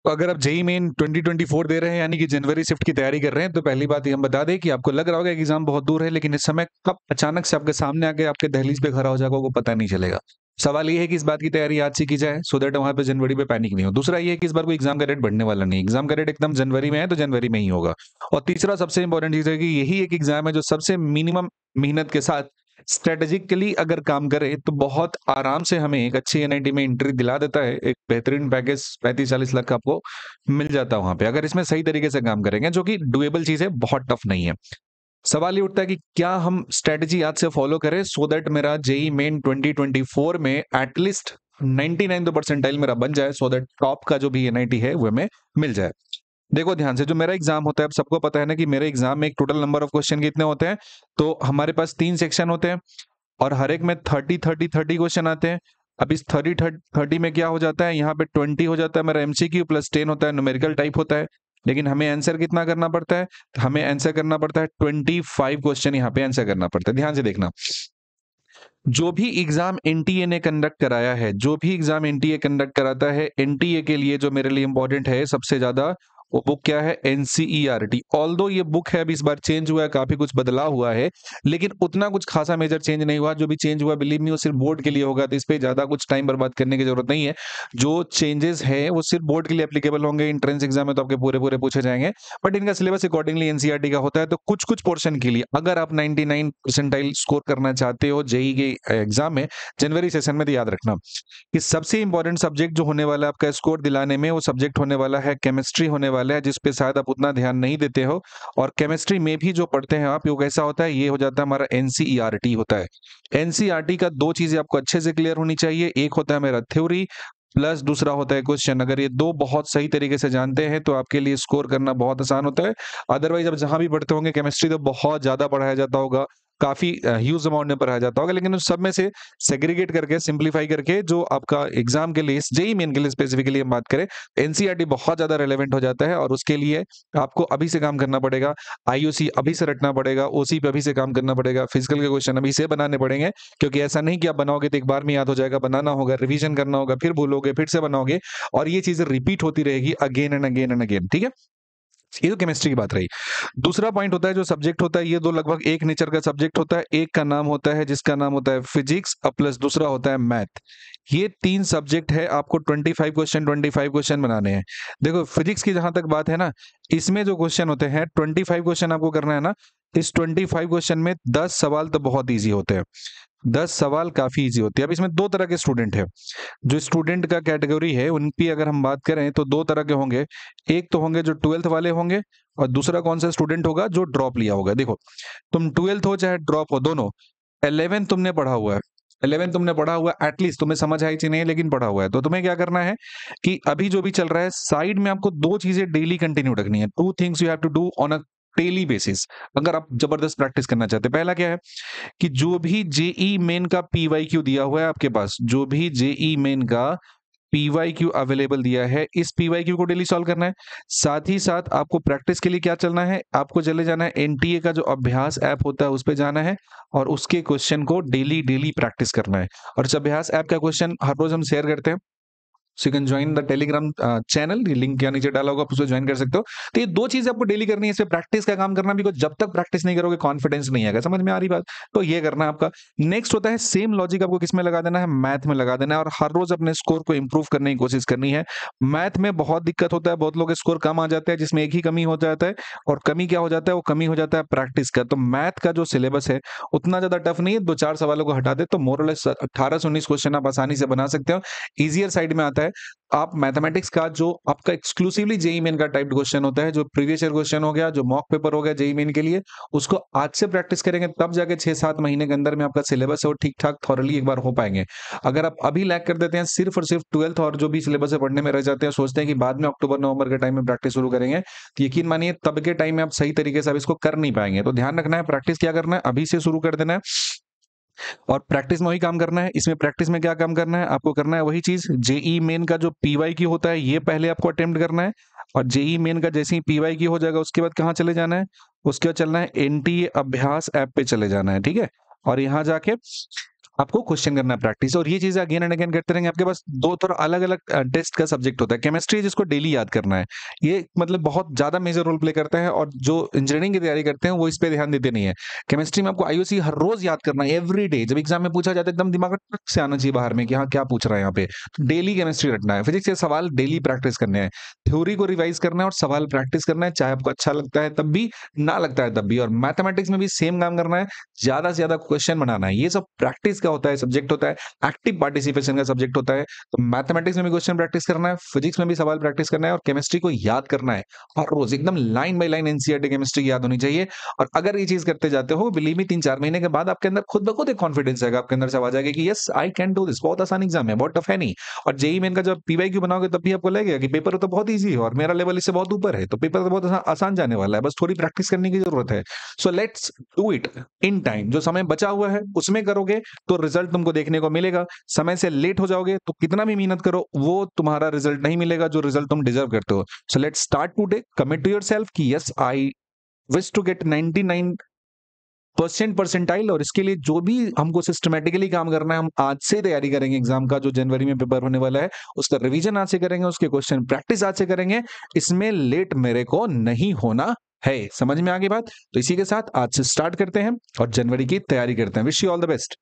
तो अगर आप जेई मेन 2024 दे रहे हैं यानी कि जनवरी शिफ्ट की तैयारी कर रहे हैं, तो पहली बात ये हम बता दें कि आपको लग रहा होगा एग्जाम बहुत दूर है, लेकिन इस समय कब अचानक से आपके सामने आके आपके दहलीज पे खड़ा हो जाएगा वो पता नहीं चलेगा। सवाल ये है कि इस बात की तैयारी आज से की जाए सो दैट वहां पे जनवरी पे पैनिक नहीं हो। दूसरा ये है कि इस बार कोई एग्जाम का रेट बढ़ने वाला नहीं, एग्जाम का रेट एकदम जनवरी में है तो जनवरी में ही होगा। और तीसरा सबसे इंपॉर्टेंट चीज है कि यही एक एग्जाम है जो सबसे मिनिमम मेहनत के साथ स्ट्रेटेजिकली अगर काम करे तो बहुत आराम से हमें एक अच्छी एनआईटी में एंट्री दिला देता है। एक बेहतरीन पैकेज 35-40 लाख का आपको मिल जाता है वहां पे, अगर इसमें सही तरीके से काम करेंगे, जो कि डुएबल चीज है, बहुत टफ नहीं है। सवाल ये उठता है कि क्या हम स्ट्रेटजी आज से फॉलो करें सो दैट मेरा जेई मेन 2024 में एटलीस्ट 99 तो परसेंटाइल मेरा बन जाए, सो दैट टॉप का जो भी एनआईटी है वो हमें मिल जाए। देखो ध्यान से, जो मेरा एग्जाम होता है, अब सबको पता है ना कि मेरे एग्जाम में एक टोटल नंबर ऑफ क्वेश्चन कितने होते हैं। तो हमारे पास 3 सेक्शन होते हैं और हर एक में 30 क्वेश्चन आते हैं। अब इस 30 में क्या हो जाता है, यहाँ पे 20 हो जाता है मेरा एमसीक्यू, प्लस 10 होता है न्यूमेरिकल टाइप होता है। लेकिन हमें आंसर कितना करना पड़ता है, हमें आंसर करना पड़ता है 25 क्वेश्चन यहाँ पे आंसर करना पड़ता है। ध्यान से देखना, जो भी एग्जाम एनटीए ने कंडक्ट कराया है, जो भी एग्जाम एनटीए कंडक्ट कराता है, एनटीए के लिए जो मेरे लिए इंपॉर्टेंट है सबसे ज्यादा, वो बुक क्या है, एनसीईआरटी। ऑल्दो ये बुक है अभी इस बार चेंज हुआ है, काफी कुछ बदलाव हुआ है, लेकिन उतना कुछ खासा मेजर चेंज नहीं हुआ। जो भी चेंज हुआ बिलीव मी वो सिर्फ बोर्ड के लिए होगा, तो इस पे ज्यादा कुछ टाइम बर्बाद करने की जरूरत नहीं है। जो चेंजेस है वो सिर्फ बोर्ड के लिए एप्लीकेबल होंगे, एंट्रेंस एग्जाम में तो आपके पूरे पूरे पूछे जाएंगे, बट इनका सिलेबस अकॉर्डिंगली एनसीईआरटी का होता है। तो कुछ कुछ पोर्शन के लिए अगर आप 99 परसेंटाइल स्कोर करना चाहते हो जेई के एग्जाम में जनवरी सेशन में, तो याद रखना कि सबसे इंपॉर्टेंट सब्जेक्ट जो होने वाला है आपका स्कोर दिलाने में, वो सब्जेक्ट होने वाला है केमिस्ट्री होने वाला है, जिसपे शायद आप उतना ध्यान नहीं देते हो। और केमिस्ट्री में भी जो पढ़ते हैं आप, वो कैसा होता है, ये हो जाता है हमारा एनसीईआरटी होता है। एनसीईआरटी का दो चीजें आपको अच्छे से क्लियर होनी चाहिए, एक होता है मेरा थ्योरी, प्लस दूसरा होता है क्वेश्चन। अगर ये दो बहुत सही तरीके से जानते हैं तो आपके लिए स्कोर करना बहुत आसान होता है। अदरवाइज आप जहां भी पढ़ते होंगे केमिस्ट्री तो बहुत ज्यादा पढ़ाया जाता होगा, काफी ह्यूज अमाउंट में पढ़ाया जाता होगा, लेकिन उस सब में से सेग्रीगेट करके, सिंप्लीफाई करके, जो आपका एग्जाम के लिए, जेई मेन के लिए स्पेसिफिकली हम बात करें, एनसीईआरटी बहुत ज्यादा रेलेवेंट हो जाता है। और उसके लिए आपको अभी से काम करना पड़ेगा, आईयूसी अभी से रटना पड़ेगा, ओसी पे अभी से काम करना पड़ेगा, फिजिकल के क्वेश्चन अभी से बनाने पड़ेंगे। क्योंकि ऐसा नहीं कि आप बनाओगे तो एक बार में याद हो जाएगा, बनाना होगा, रिवीजन करना होगा, फिर भूलोगे, फिर से बनाओगे, और ये चीजें रिपीट होती रहेगी again and again and again. ठीक है, ये तो केमिस्ट्री की बात रही। दूसरा पॉइंट होता है जो सब्जेक्ट होता है, ये दो लगभग एक नेचर का सब्जेक्ट होता है। एक का नाम होता है, जिसका नाम होता है फिजिक्स, और प्लस दूसरा होता है मैथ। ये 3 सब्जेक्ट है, आपको 25 क्वेश्चन बनाने हैं। देखो फिजिक्स की जहां तक बात है ना, इसमें जो क्वेश्चन होते हैं 25 क्वेश्चन आपको करना है ना, इस 25 क्वेश्चन में 10 सवाल तो बहुत ईजी होते हैं, 10 सवाल काफी इजी होती है। अब इसमें दो तरह के स्टूडेंट है, जो स्टूडेंट का कैटेगरी है उनकी अगर हम बात करें तो दो तरह के होंगे। एक तो होंगे जो 12th वाले होंगे, और दूसरा कौन सा स्टूडेंट होगा, जो ड्रॉप लिया होगा। देखो तुम 12th हो चाहे ड्रॉप हो, दोनों 11 तुमने पढ़ा हुआ है, 11 तुमने पढ़ा हुआ है, एटलीस्ट तुम्हें समझ आई चाहिए नहीं लेकिन पढ़ा हुआ है, तो तुम्हें क्या करना है कि अभी जो भी चल रहा है साइड में आपको दो चीजें डेली कंटिन्यू रखनी है। 2 things you have to do on a daily basis अगर आप जबरदस्त प्रैक्टिस करना चाहते हैं। पहला क्या है कि जो भी जेई मेन का पीवाई क्यू दिया हुआ है आपके पास, जो भी जेई मेन का पीवाई क्यू अवेलेबल दिया है, इस पीवाई क्यू को डेली सॉल्व करना है। साथ ही साथ आपको प्रैक्टिस के लिए क्या चलना है, आपको चले जाना है एनटीए का जो अभ्यास ऐप होता है उस पर जाना है, और उसके क्वेश्चन को डेली डेली प्रैक्टिस करना है। और इस अभ्यास ऐप का क्वेश्चन हर रोज हम शेयर करते हैं, so you can join the Telegram channel, ये लिंक यहाँ नीचे डाला होगा, आप उसको ज्वाइन कर सकते हो। तो ये दो चीजें आपको डेली करनी है, इसमें प्रैक्टिस का काम करना भी, को जब तक प्रैक्टिस नहीं करोगे कॉन्फिडेंस नहीं आएगा। समझ में आ रही बात? तो ये करना है आपका। नेक्स्ट होता है सेम लॉजिक आपको किस में लगा देना है, मैथ में लगा देना है, और हर रोज अपने स्कोर को इंप्रूव करने की कोशिश करनी है। मैथ में बहुत दिक्कत होता है, बहुत लोग स्कोर कम आ जाते हैं, जिसमें एक ही कमी हो जाता है, और कमी क्या हो जाता है, वो कमी हो जाता है प्रैक्टिस का। तो मैथ का जो सिलेबस है उतना ज्यादा टफ नहीं है, 2-4 सवालों को हटा दे तो मोरलेस 18 से 19 क्वेश्चन आप आसानी से बना सकते हो, इजियर साइड में आता है। आप मैथमेटिक्स का जो आपका एक्सक्लूसिवली जेई मेन का टाइप क्वेश्चन होता है, जो प्रीवियस ईयर क्वेश्चन हो गया, जो मॉक पेपर हो गया जेई मेन के लिए, उसको आज से प्रैक्टिस करेंगे तब जाके 6-7 महीने के अंदर में आपका सिलेबस है वो ठीक ठाक थॉरली एक बार हो पाएंगे। अगर आप अभी लैग कर देते हैं, सिर्फ और सिर्फ 12th और जो भी सिलेबस है पढ़ने में रह जाते हैं, सोचते हैं कि बाद में अक्टूबर नवंबर के टाइम में प्रैक्टिस शुरू करेंगे, तो यकीन मानिए तब के टाइम में आप सही तरीके से अब इसको कर नहीं पाएंगे। तो ध्यान रखना है, प्रैक्टिस क्या करना है, अभी से शुरू कर देना है, और प्रैक्टिस में वही काम करना है। इसमें प्रैक्टिस में क्या काम करना है, आपको करना है वही चीज, जेई मेन का जो पीवाई की होता है ये पहले आपको अटेम्प्ट करना है, और जेई मेन का जैसे ही पीवाई की हो जाएगा उसके बाद कहाँ चले जाना है, उसके बाद चलना है एनटीए अभ्यास ऐप पे चले जाना है। ठीक है, और यहाँ जाके आपको क्वेश्चन करना है प्रैक्टिस, और ये चीजें अगेन एंड अगेन करते रहेंगे। आपके पास दो थोड़ा अलग अलग टेस्ट का सब्जेक्ट होता है। केमिस्ट्री जिसको डेली याद करना है, ये मतलब बहुत ज्यादा मेजर रोल प्ले करता है, और जो इंजीनियरिंग की तैयारी करते हैं वो इस पे ध्यान देते नहीं है। केमिस्ट्री में आपको आईयूसी हर रोज याद करना है, एवरी डे। जब एग्जाम में पूछा जाता है एकदम दिमाग में टक से आना चाहिए बाहर में कि हाँ क्या पूछ रहा है यहाँ पे। डेली केमिस्ट्री रटना है, फिजिक्स के सवाल डेली प्रैक्टिस करने हैं, थ्योरी को रिवाइज करना है और सवाल प्रैक्टिस करना है, चाहे आपको अच्छा लगता है तब भी, ना लगता है तब भी। और मैथमेटिक्स में भी सेम काम करना है, ज्यादा से ज्यादा क्वेश्चन बनाना है। ये सब प्रैक्टिस का होता है, सब्जेक्ट होता है, एक्टिव पार्टिसिपेशन का सब्जेक्ट होता है। तो मैथमेटिक्स में भी क्वेश्चन प्रैक्टिस करना है, फिजिक्स में भी सवाल प्रैक्टिस करना है, और केमिस्ट्री को याद करना है हर रोज एकदम line by line. NCERT chemistry याद होनी चाहिए। और अगर ये चीज करते जाते हो, बिलीव मी, 3-4 महीने के बाद आपके अंदर खुद ब खुद एक कॉन्फिडेंस आएगा, आपके अंदर से आवाज आएगी कि yes I can do this, बहुत आसान एग्जाम है, बहुत टफ है नहीं। और जेईई मेन का जब पीवाईक्यू बनाओगे तब भी आपको लगेगा कि पेपर तो बहुत ईजी है और मेरा लेवल इससे बहुत ऊपर है, तो पेपर तो बहुत आसान जाने वाला है, बस थोड़ी प्रैक्टिस करने की जरूरत है। So let's do it in time. जो समय बचा हुआ है उसमें करोगे तो रिजल्ट तुमको देखने को मिलेगा। समय से लेट हो जाओगे तो कितना भी मेहनत करो वो तुम्हारा रिजल्ट नहीं मिलेगा जो रिजल्ट तुम डिजर्व करते हो। So let's start today, commit to yourself कि yes I wish to get 99% percentile. और इसके लिए जो भी हमको सिस्टमेटिकली काम करना है, हम आज से तैयारी करेंगे एग्जाम का जो जनवरी में पेपर होने वाला है, उसका रिवीजन आज से करेंगे, उसके क्वेश्चन प्रैक्टिस आज से करेंगे। इसमें लेट मेरे को नहीं होना है। समझ में आ गई बात? तो इसी के साथ आज से स्टार्ट करते हैं और जनवरी की तैयारी करते हैं। Wish you all the best.